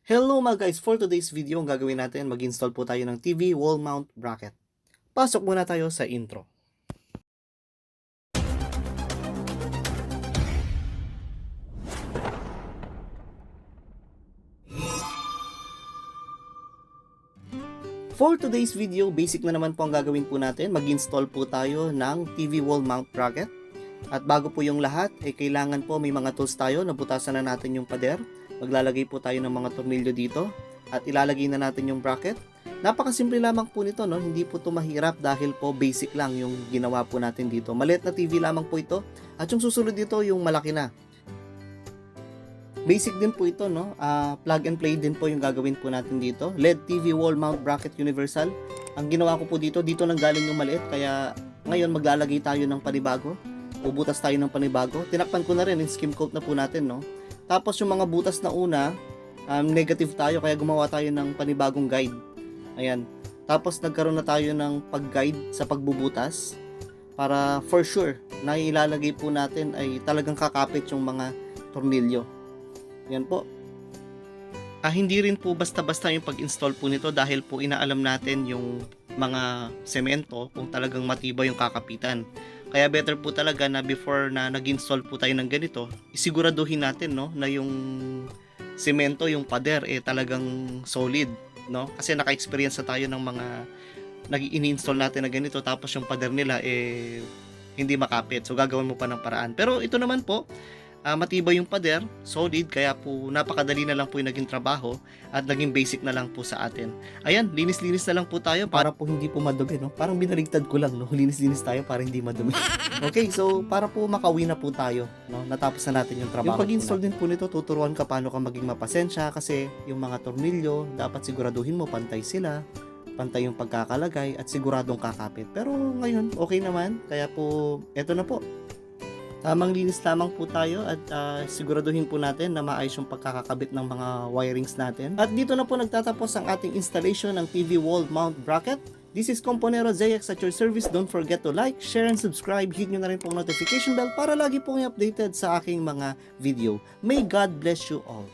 Hello mga guys! For today's video, ang gagawin natin, mag-install po tayo ng TV wall mount bracket. Pasok muna tayo sa intro. For today's video, basic na naman po ang gagawin po natin. Mag-install po tayo ng TV wall mount bracket. At bago po yung lahat, kailangan po may mga tools tayo. Nabutasan na natin yung pader. Maglalagay po tayo ng mga tornilyo dito. At ilalagay na natin yung bracket. Napakasimple lamang po nito, no? Hindi po ito mahirap dahil po basic lang yung ginawa po natin dito. Maliit na TV lamang po ito. At yung susunod dito, yung malaki na. Basic din po ito, no? Plug and play din po yung gagawin po natin dito. LED TV wall mount bracket universal. Ang ginawa ko po dito nang galing yung maliit. Kaya ngayon maglalagay tayo ng panibago. Bubutas tayo ng panibago. Tinakpan ko na rin, skim coat na po natin, no? Tapos yung mga butas na una, negative tayo kaya gumawa tayo ng panibagong guide. Ayan. Tapos nagkaroon na tayo ng pag-guide sa pagbubutas para for sure na ilalagay po natin ay talagang kakapit yung mga tornilyo. Yan po. Hindi rin po basta-basta yung pag-install po nito dahil po inaalam natin yung mga semento kung talagang matibay yung kakapitan. Kaya better po talaga na before na nag-install po tayo ng ganito, isiguraduhin natin, no, na yung semento, yung pader talagang solid, no? Kasi naka-experience na tayo ng mga nag-i-install natin na ganito tapos yung pader nila hindi makapit. So gagawin mo pa ng paraan. Pero ito naman po, matibay yung pader, solid, kaya po napakadali na lang po yung naging trabaho at naging basic na lang po sa atin. Ayan, linis-linis na lang po tayo para po hindi po madumi, no? Parang binaligtad ko lang, no? Linis-linis tayo para hindi madumi. Okay, so para po makauwi na po tayo, no? Natapos na natin yung trabaho. Yung pag-install din po nito, tuturuan ka paano ka maging mapasensya kasi yung mga tornilyo, dapat siguraduhin mo pantay sila, pantay yung pagkakalagay at siguradong kakapit. Pero ngayon, okay naman. Kaya po, eto na po. Tamang linis lamang po tayo at siguraduhin po natin na maayos yung pagkakakabit ng mga wirings natin. At dito na po nagtatapos ang ating installation ng TV wall mount bracket. This is Componero ZX at your service. Don't forget to like, share, and subscribe. Hit nyo na rin po ang notification bell para lagi po kayo updated sa aking mga video. May God bless you all.